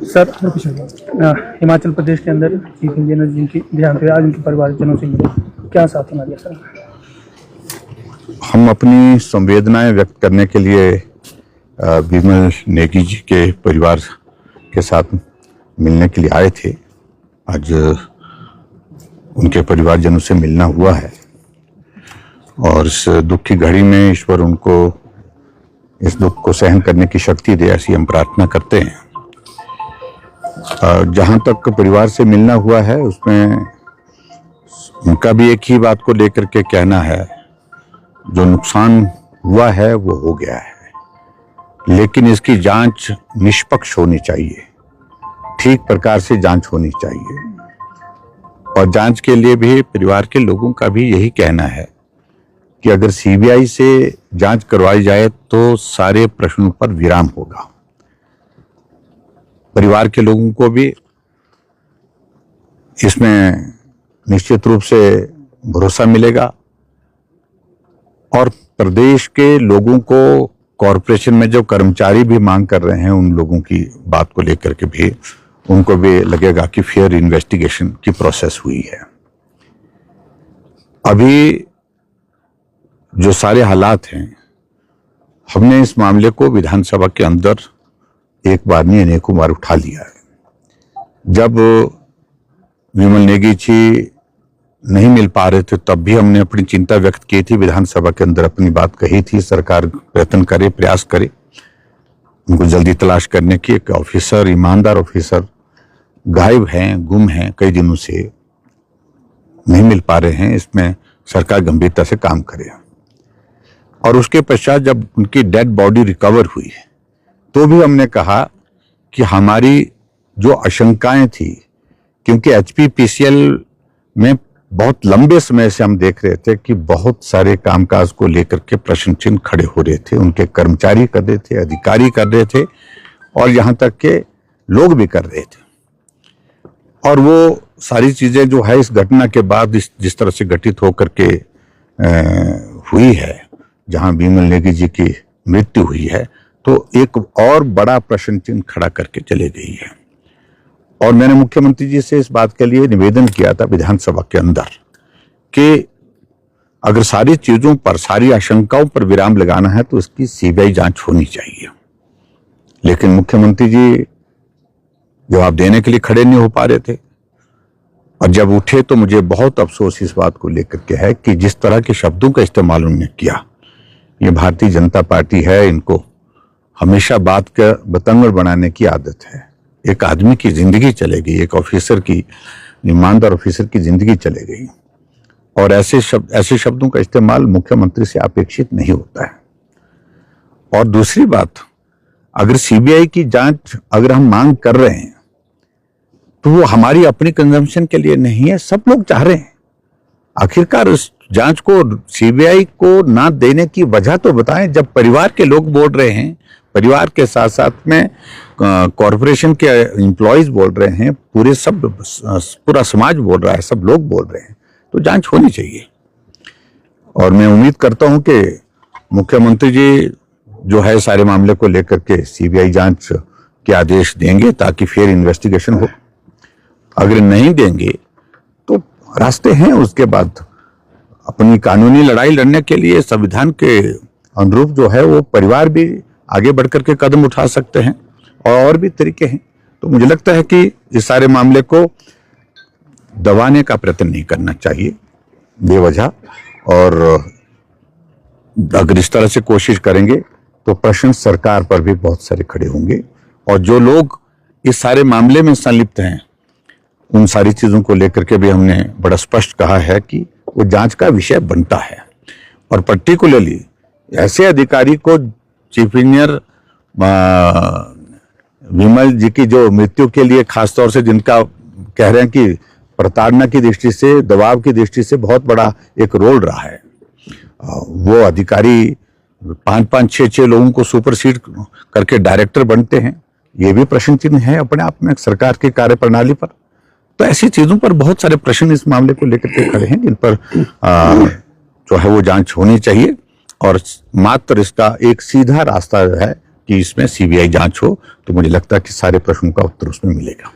Sir, Himachal Pradesh के अंदर chief engineer जिनकी देहांत हुई, आज उनके परिवारजनों से मिले, क्या सांत्वना दिया सर? हम अपनी संवेदनाएं व्यक्त करने के लिए विमल नेगी जी के परिवार के साथ मिलने के लिए आए थे। आज उनके परिवारजनों से मिलना हुआ है और इस दुख की घड़ी में ईश्वर उनको इस दुख को सहन करने की शक्ति दे, ऐसी हम प्रार्थना करते हैं। जहां तक परिवार से मिलना हुआ है उसमें उनका भी एक ही बात को लेकर के कहना है, जो नुकसान हुआ है वो हो गया है, लेकिन इसकी जांच निष्पक्ष होनी चाहिए, ठीक प्रकार से जांच होनी चाहिए। और जांच के लिए भी परिवार के लोगों का भी यही कहना है कि अगर सीबीआई से जांच करवाई जाए तो सारे प्रश्नों पर विराम होगा। परिवार के लोगों को भी इसमें निश्चित रूप से भरोसा मिलेगा और प्रदेश के लोगों को, कॉरपोरेशन में जो कर्मचारी भी मांग कर रहे हैं, उन लोगों की बात को लेकर के भी उनको भी लगेगा कि फेयर इन्वेस्टिगेशन की प्रोसेस हुई है। अभी जो सारे हालात हैं, हमने इस मामले को विधानसभा के अंदर एक बार नहीं अनेकों बार उठा लिया है। जब विमल नेगी जी नहीं मिल पा रहे थे तब भी हमने अपनी चिंता व्यक्त की थी, विधानसभा के अंदर अपनी बात कही थी, सरकार प्रयत्न करे, प्रयास करे उनको जल्दी तलाश करने की। एक ऑफिसर, ईमानदार ऑफिसर गायब हैं, गुम हैं, कई दिनों से नहीं मिल पा रहे हैं, इसमें सरकार गंभीरता से काम करे। और उसके पश्चात जब उनकी डेड बॉडी रिकवर हुई तो भी हमने कहा कि हमारी जो आशंकाएं थी, क्योंकि एचपीपीसीएल में बहुत लंबे समय से हम देख रहे थे कि बहुत सारे कामकाज को लेकर के प्रश्न चिन्ह खड़े हो रहे थे, उनके कर्मचारी कर रहे थे, अधिकारी कर रहे थे और यहाँ तक के लोग भी कर रहे थे। और वो सारी चीजें जो है इस घटना के बाद जिस तरह से घटित होकर के हुई है, जहां विमल नेगी जी की मृत्यु हुई है, तो एक और बड़ा प्रश्न चिन्ह खड़ा करके चले गई है। और मैंने मुख्यमंत्री जी से इस बात के लिए निवेदन किया था विधानसभा के अंदर कि अगर सारी चीजों पर, सारी आशंकाओं पर विराम लगाना है तो इसकी सीबीआई जांच होनी चाहिए। लेकिन मुख्यमंत्री जी जवाब देने के लिए खड़े नहीं हो पा रहे थे और जब उठे तो मुझे बहुत अफसोस इस बात को लेकर के है कि जिस तरह के शब्दों का इस्तेमाल उन्होंने किया। ये भारतीय जनता पार्टी है, इनको हमेशा बात का बतंगड़ बनाने की आदत है। एक आदमी की जिंदगी चले गई, एक ऑफिसर की, ईमानदार ऑफिसर की जिंदगी चले गई और ऐसे शब्दों का इस्तेमाल मुख्यमंत्री से अपेक्षित नहीं होता है। और दूसरी बात, अगर सीबीआई की जांच अगर हम मांग कर रहे हैं तो वो हमारी अपनी कंजम्पशन के लिए नहीं है, सब लोग चाह रहे हैं। आखिरकार उस जांच को सीबीआई को ना देने की वजह तो बताएं। जब परिवार के लोग बोल रहे हैं, परिवार के साथ साथ में कॉरपोरेशन के एम्प्लॉयज बोल रहे हैं, पूरा समाज बोल रहा है, सब लोग बोल रहे हैं, तो जांच होनी चाहिए। और मैं उम्मीद करता हूं कि मुख्यमंत्री जी जो है सारे मामले को लेकर के सीबीआई जांच के आदेश देंगे ताकि फेयर इन्वेस्टिगेशन हो। अगर नहीं देंगे तो रास्ते हैं उसके बाद अपनी कानूनी लड़ाई लड़ने के लिए संविधान के अनुरूप जो है वो परिवार भी आगे बढ़कर के कदम उठा सकते हैं और भी तरीके हैं। तो मुझे लगता है कि इस सारे मामले को दबाने का प्रयत्न नहीं करना चाहिए बेवजह, और अगर इस तरह से कोशिश करेंगे तो प्रश्न सरकार पर भी बहुत सारे खड़े होंगे। और जो लोग इस सारे मामले में संलिप्त हैं उन सारी चीजों को लेकर के भी हमने बड़ा स्पष्ट कहा है कि वो जांच का विषय बनता है। और पर्टिकुलरली ऐसे अधिकारी को, चीफ इंजीनियर विमल जी की जो मृत्यु के लिए खासतौर से जिनका कह रहे हैं कि प्रताड़ना की दृष्टि से, दबाव की दृष्टि से बहुत बड़ा एक रोल रहा है, वो अधिकारी 5-5, 6-6 लोगों को सुपरसीड करके डायरेक्टर बनते हैं, ये भी प्रश्न चिन्ह है अपने आप में सरकार की कार्यप्रणाली पर। तो ऐसी चीजों पर बहुत सारे प्रश्न इस मामले को लेकर के खड़े हैं जिन पर जो है वो जांच होनी चाहिए। और मात्र इसका एक सीधा रास्ता है कि कि इसमें सीबीआई जांच हो, तो मुझे लगता है कि सारे प्रश्नों का उत्तर उसमें मिलेगा।